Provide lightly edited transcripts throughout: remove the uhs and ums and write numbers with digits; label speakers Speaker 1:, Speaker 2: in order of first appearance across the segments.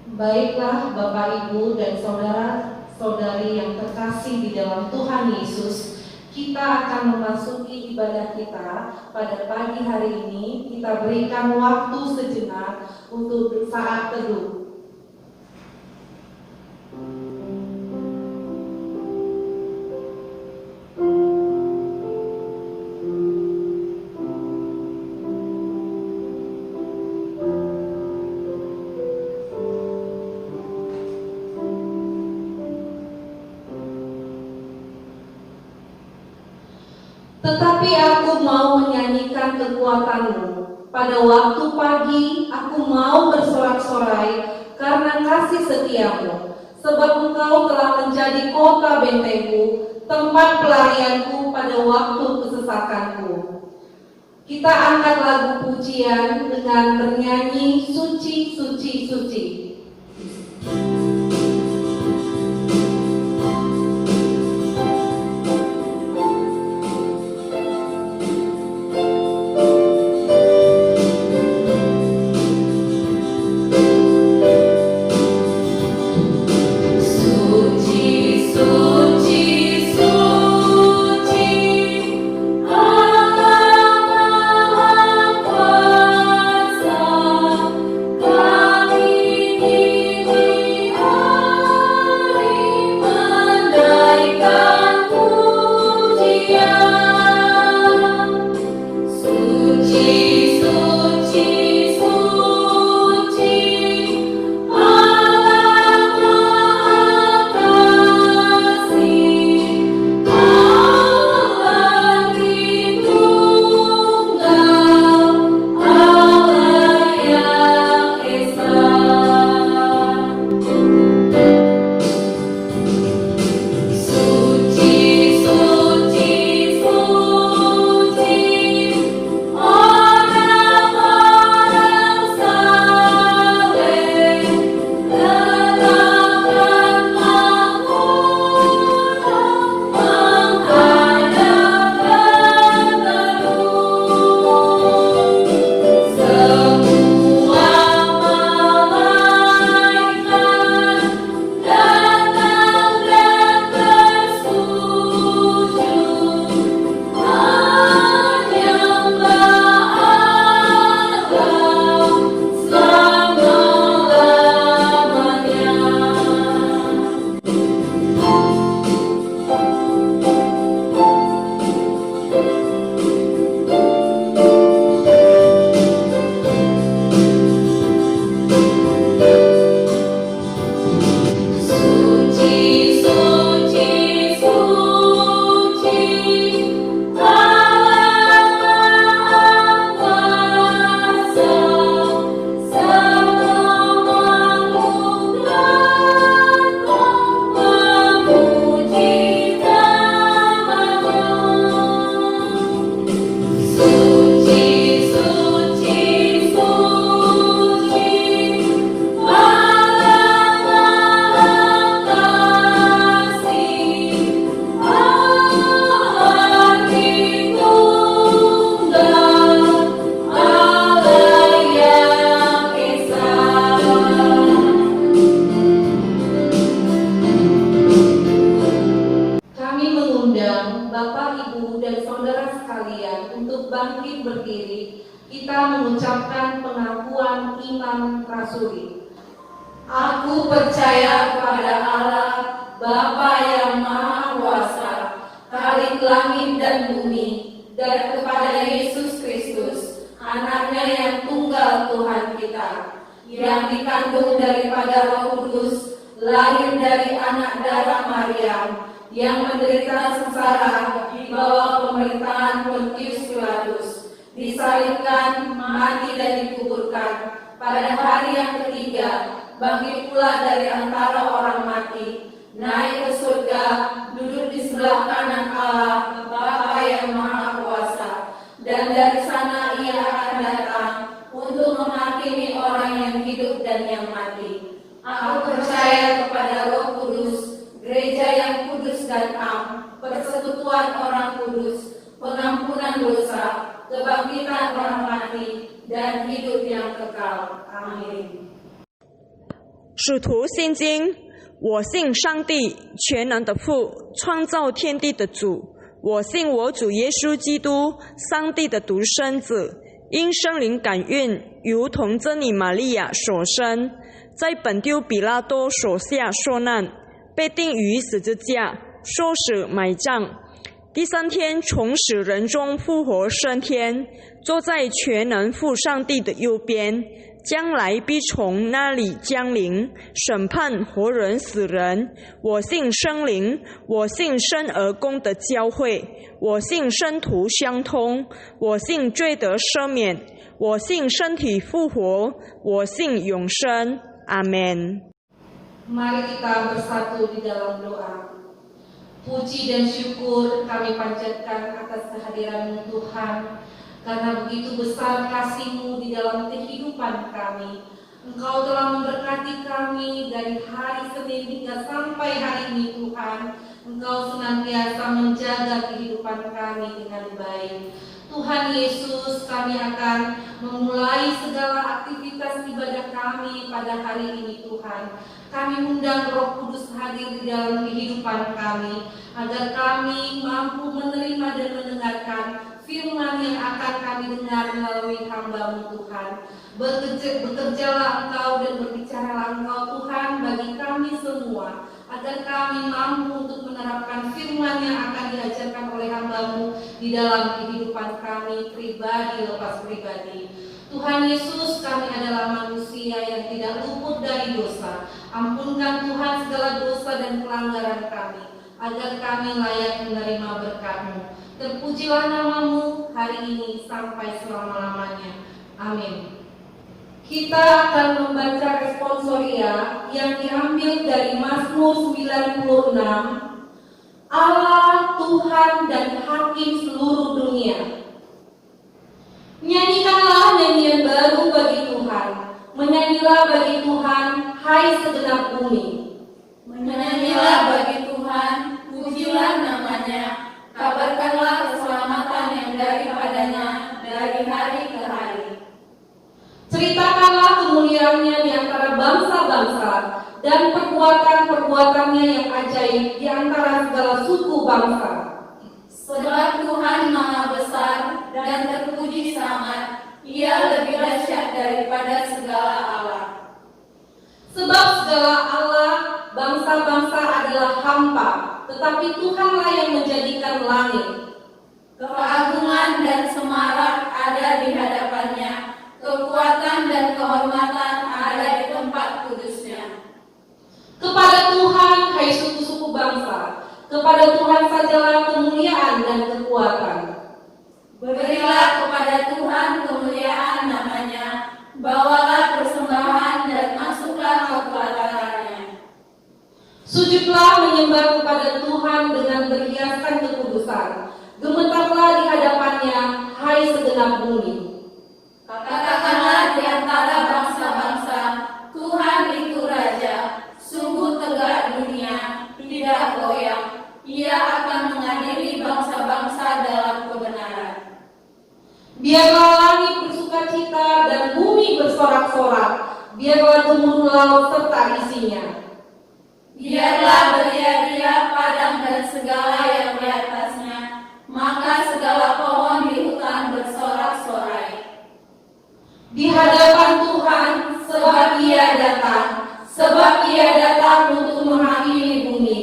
Speaker 1: Baiklah Bapak, Ibu, dan saudara-saudari yang terkasih di dalam Tuhan Yesus, kita akan memasuki ibadah kita pada pagi hari ini. Kita berikan waktu sejenak untuk saat teduh. Tetapi aku mau menyanyikan kekuatanmu. Pada waktu pagi aku mau bersorak-sorai karena kasih setiamu. Sebab engkau telah menjadi kota bentengku, tempat pelarianku pada waktu kesesakanku. Kita angkat lagu pujian dengan bernyanyi Suci, Suci, Suci. Aku percaya kepada Allah, Bapa yang Maha Kuasa, Khalik langit dan bumi, dan kepada Yesus Kristus, Anaknya yang tunggal Tuhan kita, yang dikandung daripada Roh Kudus, lahir dari anak darah Maryam, yang menderita sengsara di bawah pemerintahan Pontius Pilatus, disalibkan, mati dan dikuburkan. Pada hari yang ketiga, bangkit pula dari antara orang mati, naik ke surga, duduk di sebelah kanan Allah, Bapa yang Maha Kuasa, dan dari sana Ia akan datang untuk menghakimi orang yang hidup dan yang mati. Aku percaya kepada Roh Kudus, gereja yang kudus dan am, persekutuan orang kudus, pengampunan dosa, kebangkitan orang mati, dan hidup yang kekal. Amin.
Speaker 2: 使徒信经，我信上帝全能的父，创造天地的主。我信我主耶稣基督，上帝的独生子，因圣灵感孕，由童贞女玛利亚所生，在本丢比拉多手下受难，被钉于十字架，受死埋葬。第3天从死人中复活升天，坐在全能父上帝的右边，将来必从那里降临，审判活人死人。我信圣灵，我信生而公的教会，我信圣徒相通，我信罪得赦免，我信身体复活，我信永生。阿们。
Speaker 1: Mari kita bersatu di dalam doa. Puji dan syukur kami panjatkan atas kehadiran Tuhan, karena begitu besar kasih-Mu di dalam kehidupan kami. Engkau telah memberkati kami dari hari Senin hingga sampai hari ini Tuhan. Engkau senantiasa menjaga kehidupan kami dengan baik. Tuhan Yesus, kami akan memulai segala aktivitas ibadah kami pada hari ini Tuhan. Kami undang Roh Kudus hadir di dalam kehidupan kami, agar kami mampu menerima dan mendengarkan firman yang akan kami dengar melalui hamba-Mu Tuhan. Bekerjalah Engkau dan berbicaralah Engkau Tuhan bagi kami semua, agar kami mampu untuk menerapkan firman yang akan diajarkan oleh hamba-Mu di dalam kehidupan kami pribadi lepas pribadi. Tuhan Yesus, kami adalah manusia yang tidak luput dari dosa. Ampunkan Tuhan segala dosa dan pelanggaran kami, agar kami layak menerima berkat-Mu. Terpujilah nama-Mu hari ini sampai selama-lamanya. Amin. Kita akan membaca responsoria yang diambil dari Mazmur 96. Allah, Tuhan dan Hakim seluruh dunia. Nyanyikanlah nyanyian baru bagi Tuhan. Menyanyilah bagi Tuhan, hai segenap bumi.
Speaker 3: Menyanyilah bagi Tuhan, pujilah namanya. Kabarkanlah keselamatan yang daripadanya dari hari ke hari.
Speaker 1: Ceritakanlah kemuliaannya di antara bangsa-bangsa dan perbuatan-perbuatannya yang ajaib di antara segala suku bangsa.
Speaker 3: Sebab Tuhan Maha Besar dan terpuji sangat, Ia lebih dahsyat daripada segala Allah.
Speaker 1: Sebab segala Allah, bangsa-bangsa adalah hampa, tetapi Tuhanlah yang menjadikan langit.
Speaker 3: Keagungan dan semarak ada di hadapannya, kekuatan dan kehormatan ada di tempat kudusnya.
Speaker 1: Kepada Tuhan, hai suku-suku bangsa, kepada Tuhan sajalah kemuliaan dan kekuatan.
Speaker 3: Berilah kepada Tuhan kemuliaan namanya, bawalah persembahan dan masuklah ke pelatanannya.
Speaker 1: Sujudlah menyembah kepada Tuhan dengan berhiaskan kekudusan. Gemetarlah di hadapannya, hai segenap bumi.
Speaker 3: Katakanlah di antara bangsa-bangsa, Tuhan itu Raja, sungguh tegak dunia, tidak goyang. Ia akan mengadili bangsa-bangsa dalam kebenaran.
Speaker 1: Biarlah langit bersukacita dan bumi bersorak-sorak. Biarlah gemuruh laut serta isinya.
Speaker 3: Biarlah beria-ria padang dan segala yang di atasnya, maka segala pohon di hutan bersorak-sorai.
Speaker 1: Di hadapan Tuhan, sebab Ia datang untuk menghakimi bumi.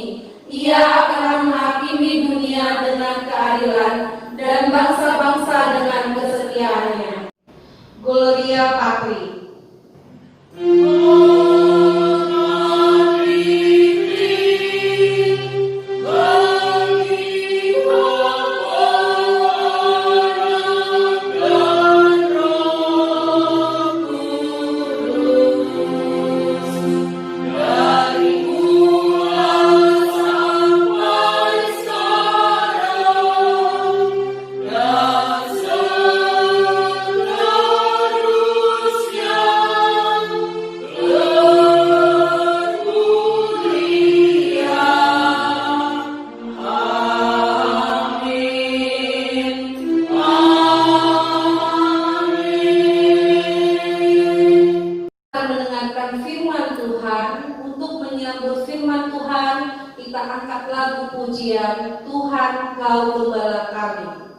Speaker 1: Ia akan menghakimi dunia dengan keadilan dan bangsa-bangsa dengan kesetiaannya. Gloria Patri.
Speaker 3: Gloria
Speaker 1: Tuhan, untuk menyambut firman Tuhan, kita angkat lagu pujian, Tuhan Kau Gembala Kami.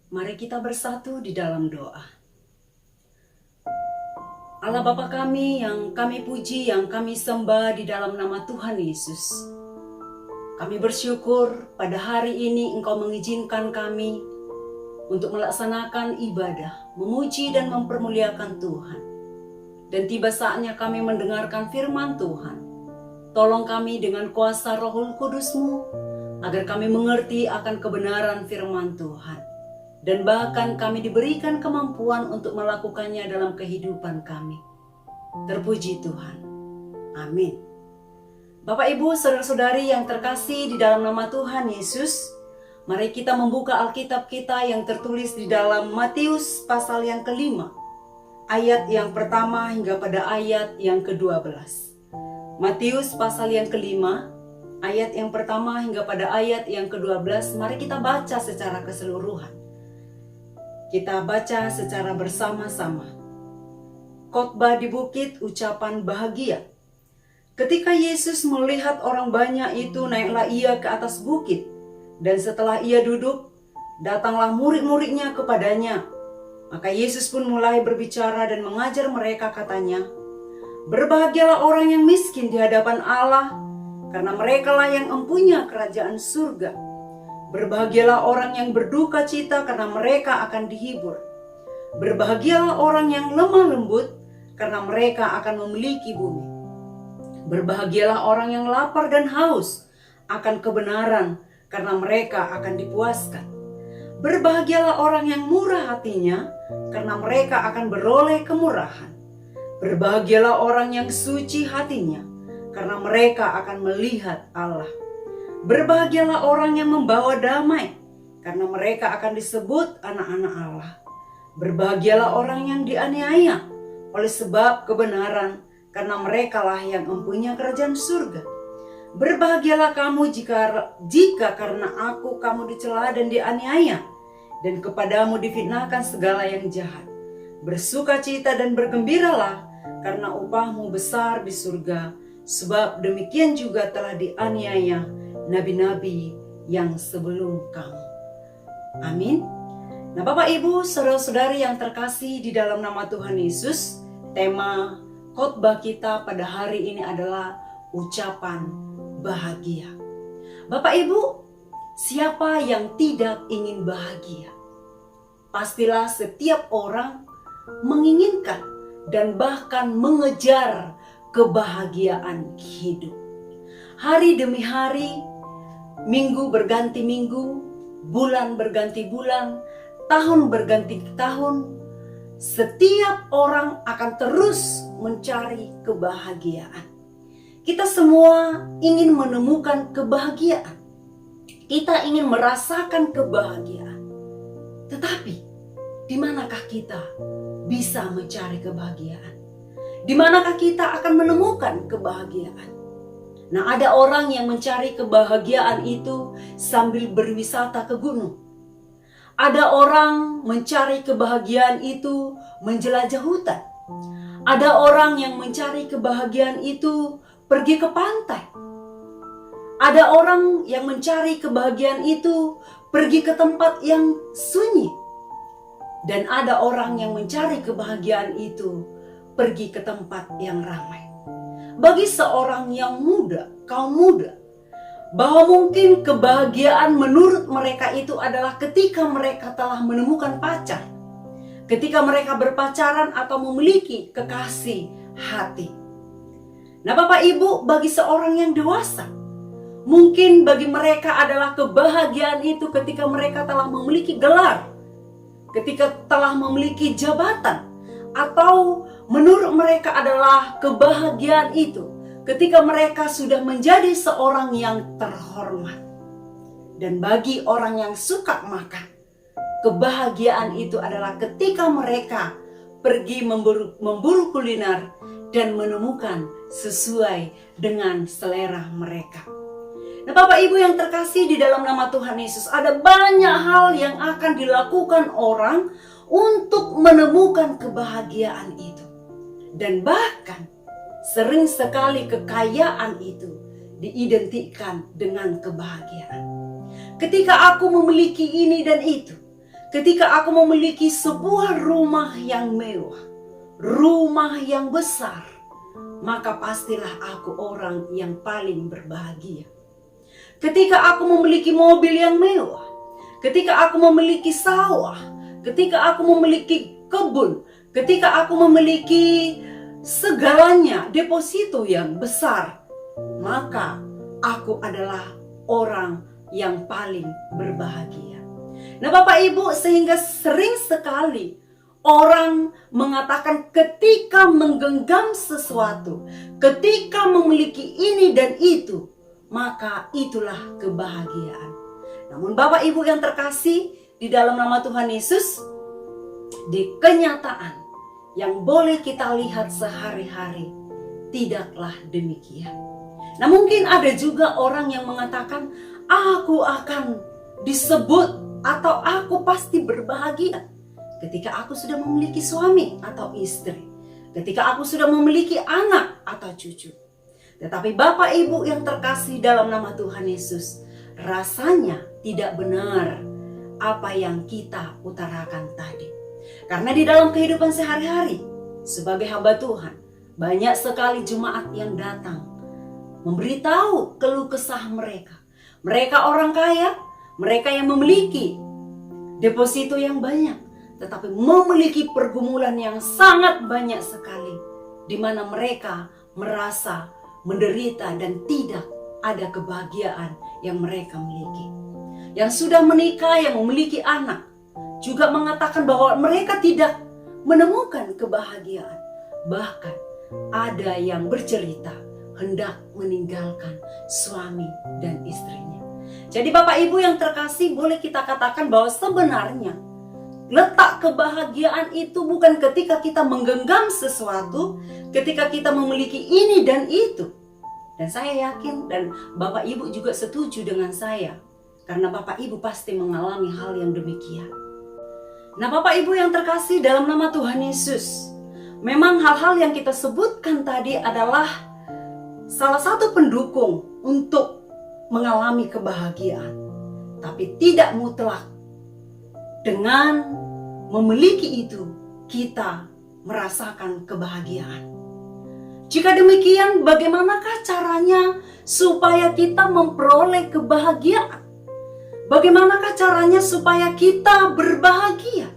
Speaker 4: Mari kita bersatu di dalam doa. Allah Bapa kami yang kami puji, yang kami sembah di dalam nama Tuhan Yesus. Kami bersyukur pada hari ini Engkau mengizinkan kami untuk melaksanakan ibadah, memuji dan mempermuliakan Tuhan. Dan tiba saatnya kami mendengarkan firman Tuhan. Tolong kami dengan kuasa Roh Kudus-Mu, agar kami mengerti akan kebenaran firman Tuhan. Dan bahkan kami diberikan kemampuan untuk melakukannya dalam kehidupan kami. Terpuji Tuhan. Amin. Bapak, Ibu, saudara-saudari yang terkasih di dalam nama Tuhan Yesus, mari kita membuka Alkitab kita yang tertulis di dalam Matius pasal yang kelima, ayat yang pertama hingga pada ayat yang ke-12. Matius pasal yang kelima, ayat yang pertama hingga pada ayat yang ke-12, mari kita baca secara keseluruhan. Kita baca secara bersama-sama. Khotbah di bukit, ucapan bahagia. Ketika Yesus melihat orang banyak itu, naiklah ia ke atas bukit. Dan setelah ia duduk, datanglah murid-muridnya kepadanya. Maka Yesus pun mulai berbicara dan mengajar mereka, katanya, "Berbahagialah orang yang miskin di hadapan Allah, karena merekalah yang empunya kerajaan surga. Berbahagialah orang yang berduka cita, karena mereka akan dihibur. Berbahagialah orang yang lemah lembut, karena mereka akan memiliki bumi. Berbahagialah orang yang lapar dan haus akan kebenaran, karena mereka akan dipuaskan. Berbahagialah orang yang murah hatinya, karena mereka akan beroleh kemurahan. Berbahagialah orang yang suci hatinya, karena mereka akan melihat Allah. Berbahagialah orang yang membawa damai, karena mereka akan disebut anak-anak Allah. Berbahagialah orang yang dianiaya oleh sebab kebenaran, karena merekalah yang mempunyai kerajaan surga. Berbahagialah kamu jika karena aku kamu dicela dan dianiaya, dan kepadamu difitnahkan segala yang jahat. Bersukacita dan bergembiralah, karena upahmu besar di surga, sebab demikian juga telah dianiaya nabi-nabi yang sebelum kamu." Amin. Nah, Bapak, Ibu, saudara-saudari yang terkasih di dalam nama Tuhan Yesus, tema khotbah kita pada hari ini adalah ucapan bahagia. Bapak, Ibu, siapa yang tidak ingin bahagia? Pastilah setiap orang menginginkan dan bahkan mengejar kebahagiaan hidup. Hari demi hari, minggu berganti minggu, bulan berganti bulan, tahun berganti tahun, setiap orang akan terus mencari kebahagiaan. Kita semua ingin menemukan kebahagiaan. Kita ingin merasakan kebahagiaan. Tetapi, di manakah kita bisa mencari kebahagiaan? Di manakah kita akan menemukan kebahagiaan? Nah, ada orang yang mencari kebahagiaan itu sambil berwisata ke gunung. Ada orang mencari kebahagiaan itu menjelajah hutan. Ada orang yang mencari kebahagiaan itu pergi ke pantai. Ada orang yang mencari kebahagiaan itu pergi ke tempat yang sunyi. Dan ada orang yang mencari kebahagiaan itu pergi ke tempat yang ramai. Bagi seorang yang muda, kaum muda, bahwa mungkin kebahagiaan menurut mereka itu adalah ketika mereka telah menemukan pacar, ketika mereka berpacaran atau memiliki kekasih hati. Nah, Bapak Ibu, bagi seorang yang dewasa, mungkin bagi mereka adalah kebahagiaan itu ketika mereka telah memiliki gelar, ketika telah memiliki jabatan, atau menurut mereka adalah kebahagiaan itu ketika mereka sudah menjadi seorang yang terhormat. Dan bagi orang yang suka makan, kebahagiaan itu adalah ketika mereka pergi memburu kuliner dan menemukan sesuai dengan selera mereka. Nah, Bapak Ibu yang terkasih di dalam nama Tuhan Yesus, ada banyak hal yang akan dilakukan orang untuk menemukan kebahagiaan itu. Dan bahkan sering sekali kekayaan itu diidentikan dengan kebahagiaan. Ketika aku memiliki ini dan itu, ketika aku memiliki sebuah rumah yang mewah, rumah yang besar, maka pastilah aku orang yang paling berbahagia. Ketika aku memiliki mobil yang mewah, ketika aku memiliki sawah, ketika aku memiliki kebun, ketika aku memiliki segalanya, deposito yang besar, maka aku adalah orang yang paling berbahagia. Nah, Bapak Ibu, sehingga sering sekali orang mengatakan ketika menggenggam sesuatu, ketika memiliki ini dan itu, maka itulah kebahagiaan. Namun Bapak Ibu yang terkasih di dalam nama Tuhan Yesus, di kenyataan yang boleh kita lihat sehari-hari, tidaklah demikian. Nah, mungkin ada juga orang yang mengatakan, aku akan disebut atau aku pasti berbahagia ketika aku sudah memiliki suami atau istri, ketika aku sudah memiliki anak atau cucu. Tetapi Bapak Ibu yang terkasih dalam nama Tuhan Yesus, rasanya tidak benar apa yang kita utarakan tadi. Karena di dalam kehidupan sehari-hari sebagai hamba Tuhan, banyak sekali jemaat yang datang memberitahu keluh kesah mereka. Mereka orang kaya, mereka yang memiliki deposito yang banyak, tetapi memiliki pergumulan yang sangat banyak sekali, di mana mereka merasa menderita dan tidak ada kebahagiaan yang mereka miliki. Yang sudah menikah, yang memiliki anak, juga mengatakan bahwa mereka tidak menemukan kebahagiaan. Bahkan ada yang bercerita hendak meninggalkan suami dan istrinya. Jadi Bapak Ibu yang terkasih, boleh kita katakan bahwa sebenarnya letak kebahagiaan itu bukan ketika kita menggenggam sesuatu, ketika kita memiliki ini dan itu. Dan saya yakin dan Bapak Ibu juga setuju dengan saya, karena Bapak Ibu pasti mengalami hal yang demikian. Nah, Bapak Ibu yang terkasih dalam nama Tuhan Yesus, memang hal-hal yang kita sebutkan tadi adalah salah satu pendukung untuk mengalami kebahagiaan. Tapi tidak mutlak dengan memiliki itu kita merasakan kebahagiaan. Jika demikian, bagaimanakah caranya supaya kita memperoleh kebahagiaan? Bagaimanakah caranya supaya kita berbahagia?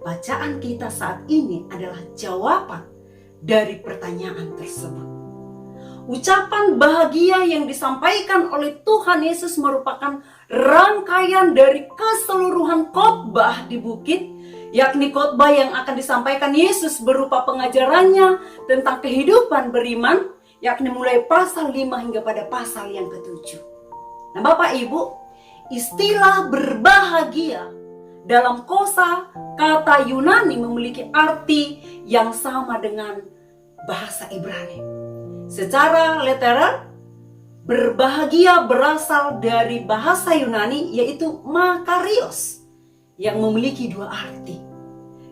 Speaker 4: bacaan kita saat ini adalah jawaban dari pertanyaan tersebut. Ucapan bahagia yang disampaikan oleh Tuhan Yesus merupakan rangkaian dari keseluruhan khotbah di bukit, yakni khotbah yang akan disampaikan Yesus berupa pengajarannya tentang kehidupan beriman, yakni mulai pasal 5 hingga pada pasal yang ke-7. Nah Bapak Ibu, istilah berbahagia dalam kosa kata Yunani memiliki arti yang sama dengan bahasa Ibrani. Secara literal, berbahagia berasal dari bahasa Yunani yaitu makarios yang memiliki dua arti,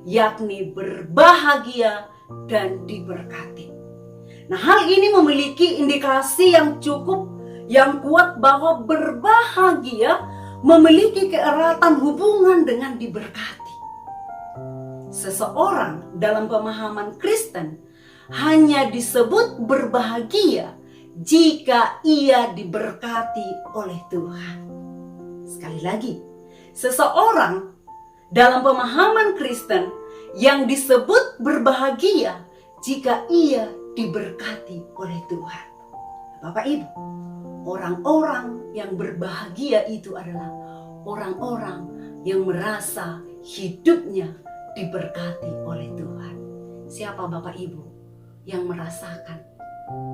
Speaker 4: yakni berbahagia dan diberkati. Nah, hal ini memiliki indikasi yang kuat bahwa berbahagia memiliki keeratan hubungan dengan diberkati. Seseorang dalam pemahaman Kristen hanya disebut berbahagia jika ia diberkati oleh Tuhan. Sekali lagi, seseorang dalam pemahaman Kristen yang disebut berbahagia jika ia diberkati oleh Tuhan. Bapak Ibu, orang-orang yang berbahagia itu adalah orang-orang yang merasa hidupnya diberkati oleh Tuhan. Siapa Bapak Ibu yang merasakan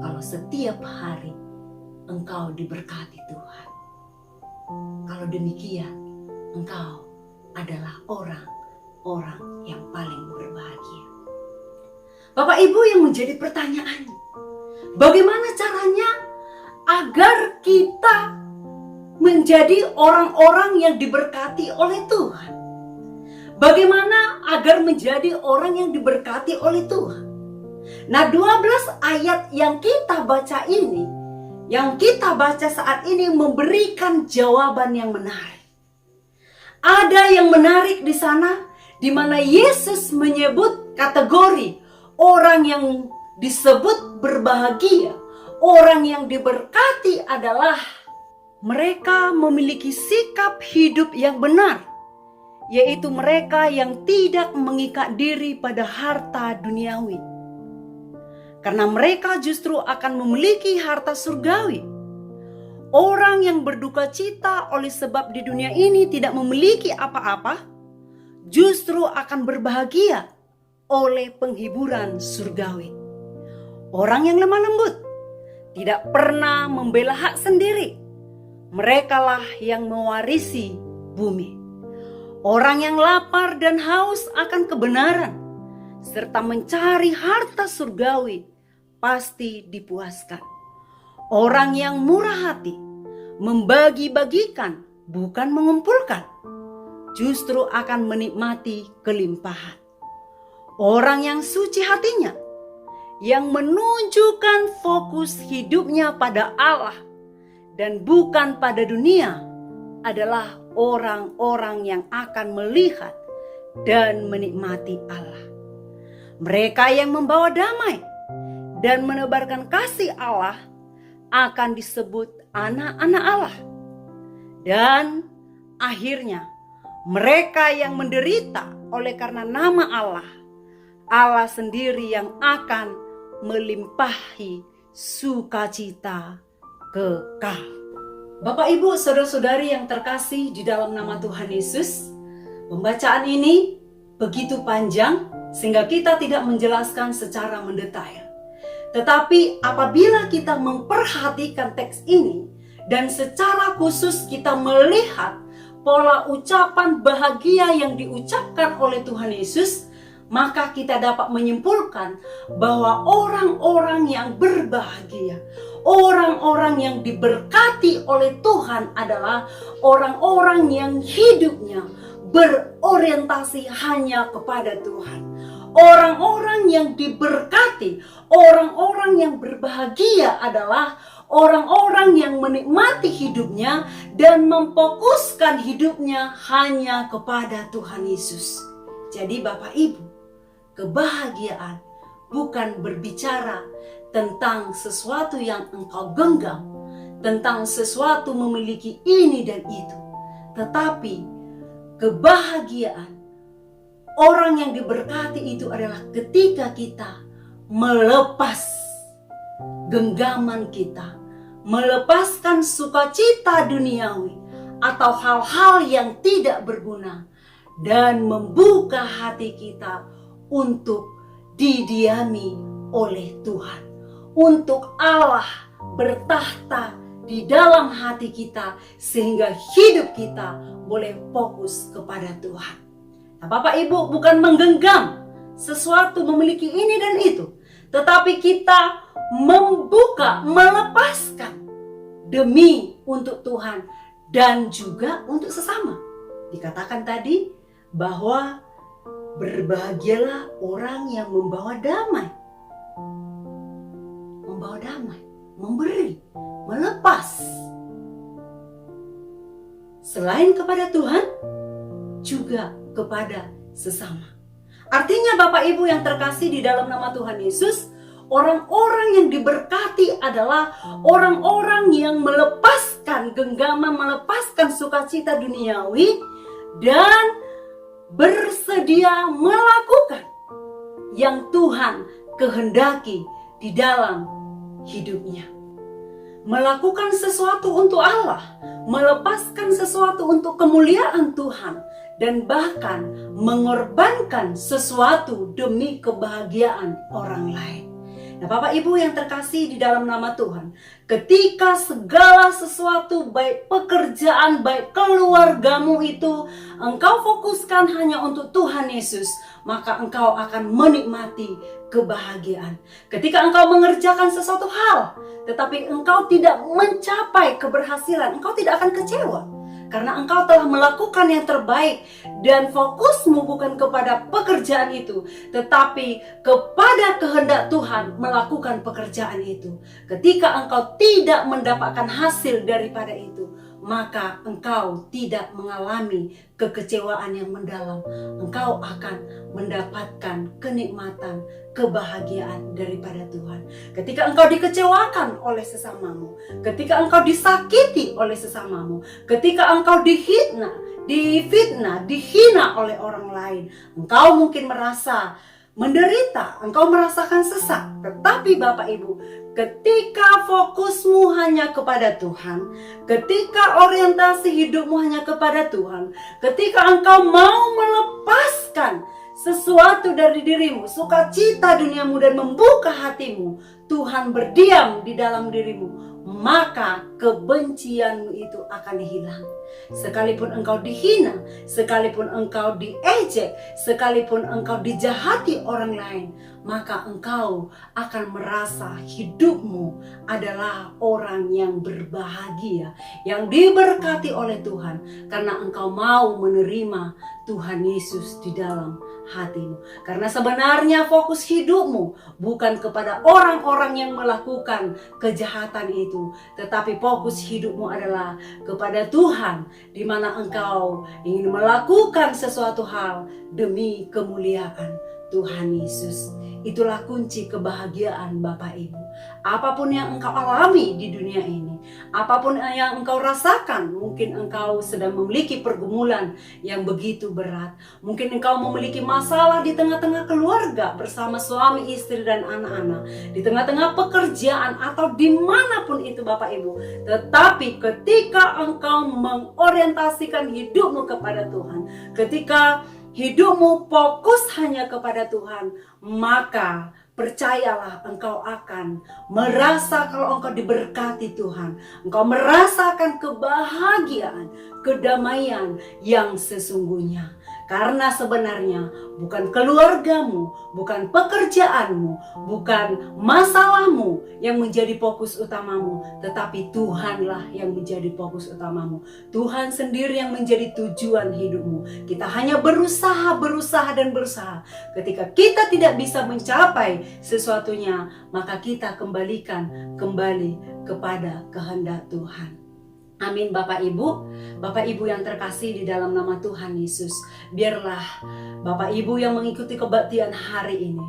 Speaker 4: kalau setiap hari engkau diberkati Tuhan? Kalau demikian, engkau adalah orang-orang yang paling berbahagia. Bapak Ibu, yang menjadi pertanyaan, bagaimana caranya agar kita menjadi orang-orang yang diberkati oleh Tuhan? Bagaimana agar menjadi orang yang diberkati oleh Tuhan? Nah, 12 ayat yang kita baca ini, yang kita baca saat ini memberikan jawaban yang menarik. Ada yang menarik di sana, di mana Yesus menyebut kategori orang yang disebut berbahagia, orang yang diberkati adalah mereka memiliki sikap hidup yang benar, yaitu mereka yang tidak mengikat diri pada harta duniawi. Karena mereka justru akan memiliki harta surgawi. Orang yang berduka cita oleh sebab di dunia ini tidak memiliki apa-apa, justru akan berbahagia oleh penghiburan surgawi. Orang yang lemah lembut, tidak pernah membela hak sendiri, merekalah yang mewarisi bumi. Orang yang lapar dan haus akan kebenaran, serta mencari harta surgawi, pasti dipuaskan. Orang yang murah hati, membagi-bagikan, bukan mengumpulkan, justru akan menikmati kelimpahan. Orang yang suci hatinya, yang menunjukkan fokus hidupnya pada Allah dan bukan pada dunia, adalah orang-orang yang akan melihat dan menikmati Allah. Mereka yang membawa damai dan menebarkan kasih Allah akan disebut anak-anak Allah. Dan akhirnya mereka yang menderita oleh karena nama Allah, Allah sendiri yang akan melimpahi sukacita kekal. Bapak Ibu, saudara-saudari yang terkasih di dalam nama Tuhan Yesus, pembacaan ini begitu panjang sehingga kita tidak menjelaskan secara mendetail. Tetapi apabila kita memperhatikan teks ini dan secara khusus kita melihat pola ucapan bahagia yang diucapkan oleh Tuhan Yesus, maka kita dapat menyimpulkan bahwa orang-orang yang berbahagia, orang-orang yang diberkati oleh Tuhan adalah orang-orang yang hidupnya berorientasi hanya kepada Tuhan. Orang-orang yang diberkati, orang-orang yang berbahagia adalah orang-orang yang menikmati hidupnya dan memfokuskan hidupnya hanya kepada Tuhan Yesus. Jadi Bapak Ibu, kebahagiaan bukan berbicara tentang sesuatu yang engkau genggam, tentang sesuatu memiliki ini dan itu. Tetapi kebahagiaan orang yang diberkati itu adalah ketika kita melepas genggaman kita, melepaskan sukacita duniawi atau hal-hal yang tidak berguna, dan membuka hati kita untuk didiami oleh Tuhan, untuk Allah bertahta di dalam hati kita, sehingga hidup kita boleh fokus kepada Tuhan. Nah, Bapak Ibu, bukan menggenggam sesuatu, memiliki ini dan itu, tetapi kita membuka, melepaskan demi untuk Tuhan dan juga untuk sesama. Dikatakan tadi bahwa berbahagialah orang yang membawa damai. Membawa damai, memberi, melepas. Selain kepada Tuhan, juga kepada sesama. Artinya Bapak Ibu yang terkasih di dalam nama Tuhan Yesus, orang-orang yang diberkati adalah orang-orang yang melepaskan genggaman, melepaskan sukacita duniawi, dan bersedia melakukan yang Tuhan kehendaki di dalam hidupnya. Melakukan sesuatu untuk Allah, melepaskan sesuatu untuk kemuliaan Tuhan, dan bahkan mengorbankan sesuatu demi kebahagiaan orang lain. Nah, Bapak Ibu yang terkasih di dalam nama Tuhan, ketika segala sesuatu, baik pekerjaan, baik keluargamu itu engkau fokuskan hanya untuk Tuhan Yesus, maka engkau akan menikmati kebahagiaan. Ketika engkau mengerjakan sesuatu hal, tetapi engkau tidak mencapai keberhasilan, engkau tidak akan kecewa. Karena engkau telah melakukan yang terbaik, dan fokusmu bukan kepada pekerjaan itu, tetapi kepada kehendak Tuhan melakukan pekerjaan itu. Ketika engkau tidak mendapatkan hasil daripada itu, maka engkau tidak mengalami kekecewaan yang mendalam. Engkau akan mendapatkan kenikmatan, kebahagiaan daripada Tuhan. Ketika engkau dikecewakan oleh sesamamu, ketika engkau disakiti oleh sesamamu, ketika engkau difitnah, dihina oleh orang lain, engkau mungkin merasa menderita, engkau merasakan sesak. Tetapi Bapak Ibu, ketika fokusmu hanya kepada Tuhan, ketika orientasi hidupmu hanya kepada Tuhan, ketika engkau mau melepaskan sesuatu dari dirimu, sukacita duniamu, dan membuka hatimu, Tuhan berdiam di dalam dirimu, maka kebencianmu itu akan hilang. Sekalipun engkau dihina, sekalipun engkau diejek, sekalipun engkau dijahati orang lain, maka engkau akan merasa hidupmu adalah orang yang berbahagia, yang diberkati oleh Tuhan, karena engkau mau menerima Tuhan Yesus di dalam hatimu. Karena sebenarnya fokus hidupmu bukan kepada orang-orang yang melakukan kejahatan itu, tetapi fokus hidupmu adalah kepada Tuhan, di mana engkau ingin melakukan sesuatu hal demi kemuliaan Tuhan Yesus. Itulah kunci kebahagiaan Bapak Ibu. Apapun yang engkau alami di dunia ini, apapun yang engkau rasakan, mungkin engkau sedang memiliki pergumulan yang begitu berat. Mungkin engkau memiliki masalah di tengah-tengah keluarga bersama suami, istri, dan anak-anak, di tengah-tengah pekerjaan, atau dimanapun itu Bapak Ibu. Tetapi ketika engkau mengorientasikan hidupmu kepada Tuhan, ketika hidupmu fokus hanya kepada Tuhan, maka percayalah engkau akan merasa kalau engkau diberkati Tuhan. Engkau merasakan kebahagiaan, kedamaian yang sesungguhnya. Karena sebenarnya bukan keluargamu, bukan pekerjaanmu, bukan masalahmu yang menjadi fokus utamamu, tetapi Tuhanlah yang menjadi fokus utamamu. Tuhan sendiri yang menjadi tujuan hidupmu. Kita hanya berusaha dan berusaha. Ketika kita tidak bisa mencapai sesuatunya, maka kita kembali kepada kehendak Tuhan. Amin Bapak Ibu yang terkasih di dalam nama Tuhan Yesus. Biarlah Bapak Ibu yang mengikuti kebaktian hari ini,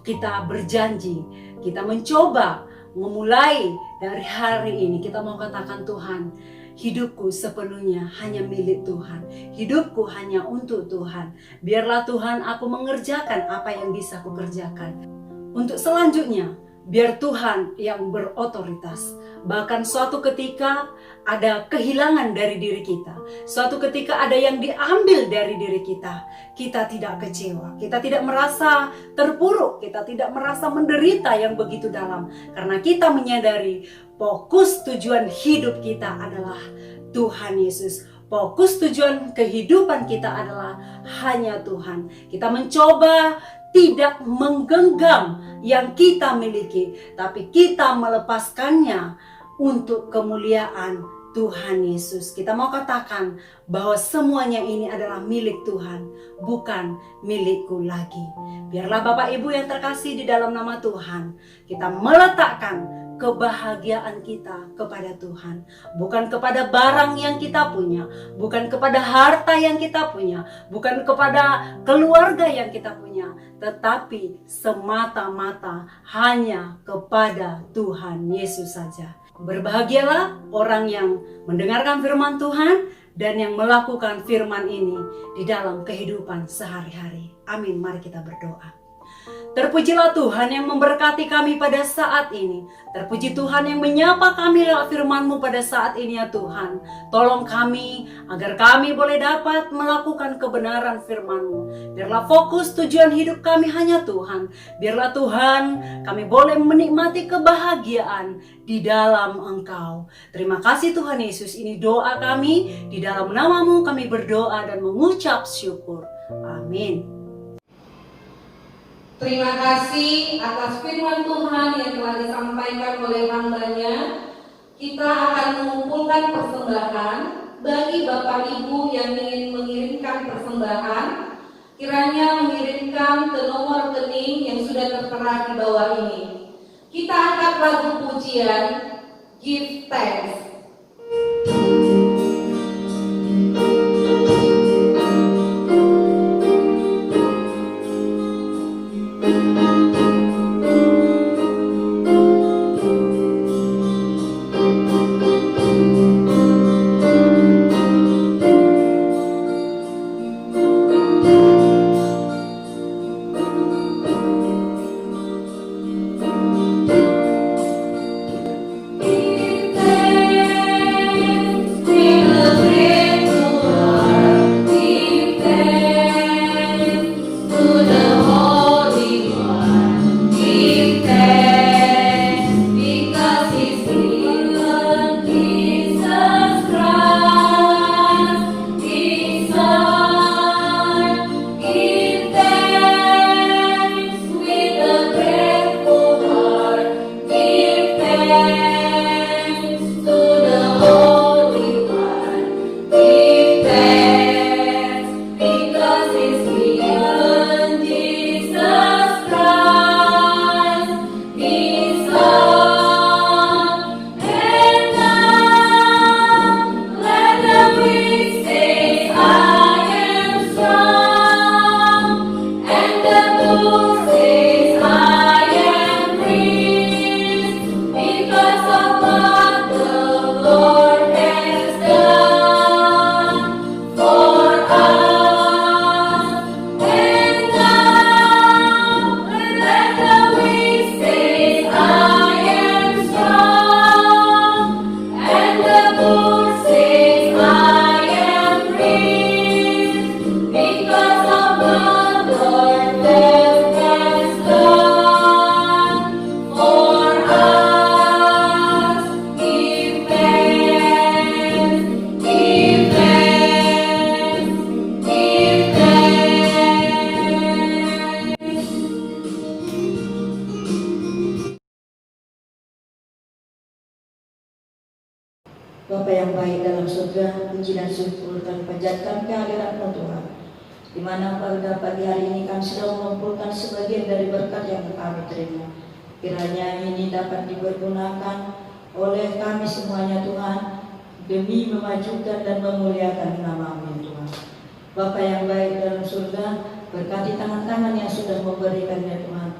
Speaker 4: kita berjanji, kita mencoba memulai dari hari ini, kita mau katakan, Tuhan, hidupku sepenuhnya hanya milik Tuhan. Hidupku hanya untuk Tuhan. Biarlah Tuhan aku mengerjakan apa yang bisa aku kerjakan. Untuk selanjutnya, biar Tuhan yang berotoritas. Bahkan suatu ketika ada kehilangan dari diri kita. Suatu ketika ada yang diambil dari diri kita. Kita tidak kecewa. Kita tidak merasa terpuruk. Kita tidak merasa menderita yang begitu dalam. Karena kita menyadari fokus tujuan hidup kita adalah Tuhan Yesus. Fokus tujuan kehidupan kita adalah hanya Tuhan. Kita mencoba tidak menggenggam yang kita miliki, tapi kita melepaskannya untuk kemuliaan Tuhan Yesus. Kita mau katakan bahwa semuanya ini adalah milik Tuhan, bukan milikku lagi. Biarlah Bapak Ibu yang terkasih di dalam nama Tuhan, kita meletakkan kebahagiaan kita kepada Tuhan, bukan kepada barang yang kita punya, bukan kepada harta yang kita punya, bukan kepada keluarga yang kita punya, tetapi semata-mata hanya kepada Tuhan Yesus saja. Berbahagialah orang yang mendengarkan firman Tuhan dan yang melakukan firman ini di dalam kehidupan sehari-hari. Amin. Mari kita berdoa. Terpujilah Tuhan yang memberkati kami pada saat ini. Terpuji Tuhan yang menyapa kami lewat firman-Mu pada saat ini ya Tuhan. Tolong kami agar kami boleh dapat melakukan kebenaran firman-Mu. Biarlah fokus tujuan hidup kami hanya Tuhan. Biarlah Tuhan kami boleh menikmati kebahagiaan di dalam Engkau. Terima kasih Tuhan Yesus, ini doa kami. Di dalam nama-Mu kami berdoa dan mengucap syukur. Amin.
Speaker 1: Terima kasih atas firman Tuhan yang telah disampaikan oleh hamba-Nya. Kita akan mengumpulkan persembahan bagi Bapak Ibu yang ingin mengirimkan persembahan. Kiranya mengirimkan ke nomor rekening yang sudah tertera di bawah ini. Kita angkat lagu pujian Give Thanks.
Speaker 5: Bapa yang baik dalam surga, puji dan syukur kami panjatkan kehadirat-Mu Tuhan, di mana pada pagi hari ini kami sudah mengumpulkan sebagian dari berkat yang kami terima. Kiranya ini dapat dipergunakan oleh kami semuanya Tuhan, demi memajukan dan memuliakan nama-Mu Tuhan. Bapa yang baik dalam surga, berkati tangan-tangan yang sudah memberikannya Tuhan,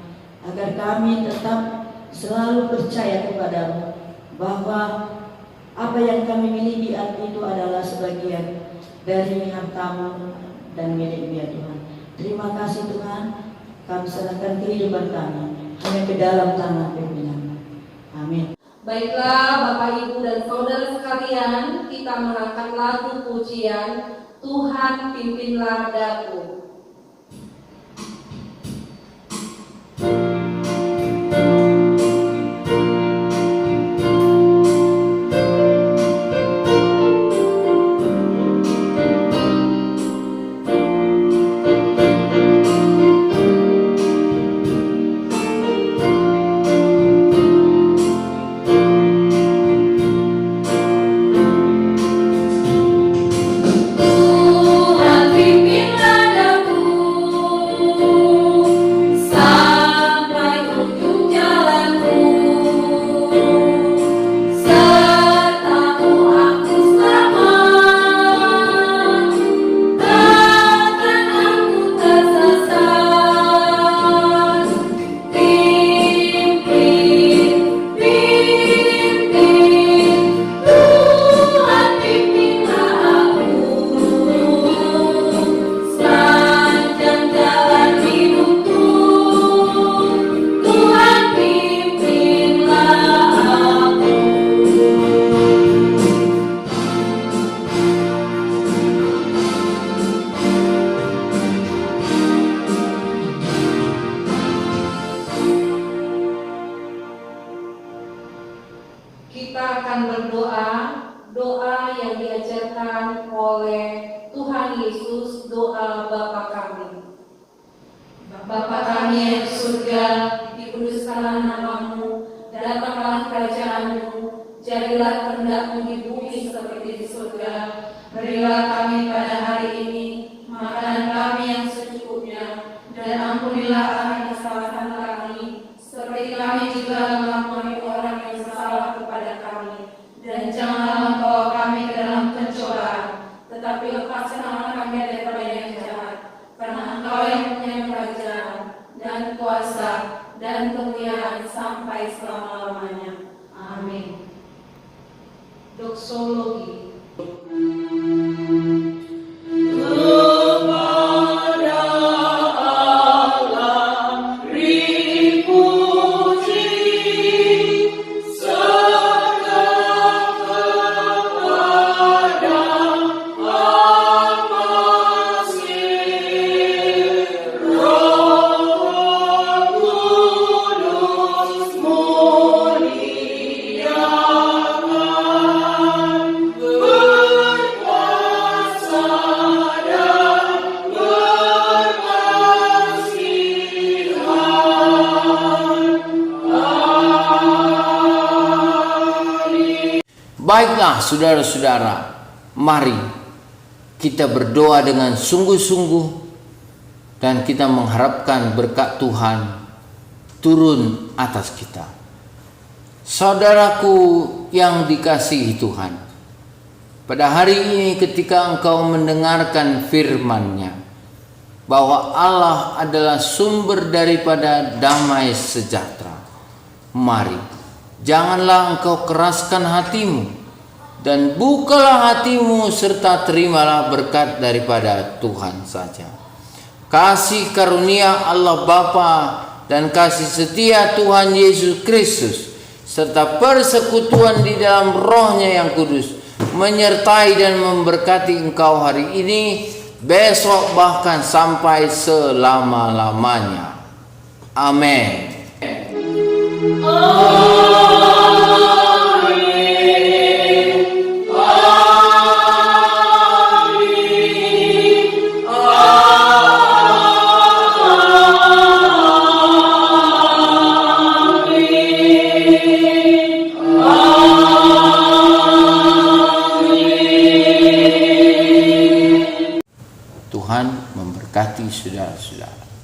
Speaker 5: agar kami tetap selalu percaya kepada-Mu, bahwa Apa yang kami miliki itu adalah sebagian dari hartamu dan milikmu ya Tuhan. Terima kasih Tuhan, kami serahkan kehidupan kami hanya ke dalam tangan pimpinan. Amin.
Speaker 1: Baiklah Bapak Ibu dan Saudara sekalian, kita mengangkat lagu pujian Tuhan Pimpinlah Daku. Kita akan berdoa, doa yang diajarkan oleh Tuhan Yesus, doa Bapa kami. Bapa kami yang di surga, dikuduskanlah namamu, datanglah kerajaanmu, jadilah kehendak-mu di bumi seperti di surga. Berilah kami pada hari ini makanan kami yang secukupnya, dan ampunilah kami kesalahan kami, seperti kami juga mengampuni orang yang bersalah kepada kami. Dan janganlah membawa kami ke dalam pencobaan, tetapi lepaskanlah kami daripada yang jahat. Karena Engkau yang punya kerajaan dan kuasa dan kemuliaan sampai selama-lamanya. Amin. Doksologi.
Speaker 6: Baiklah saudara-saudara, mari kita berdoa dengan sungguh-sungguh dan kita mengharapkan berkat Tuhan turun atas kita. Saudaraku yang dikasihi Tuhan, pada hari ini ketika engkau mendengarkan firman-Nya bahwa Allah adalah sumber daripada damai sejahtera, mari janganlah engkau keraskan hatimu, dan bukalah hatimu serta terimalah berkat daripada Tuhan saja. Kasih karunia Allah Bapa dan kasih setia Tuhan Yesus Kristus serta persekutuan di dalam Roh-Nya yang kudus menyertai dan memberkati engkau hari ini, besok, bahkan sampai selama-lamanya. Amin. Tuhan memberkati saudara-saudara.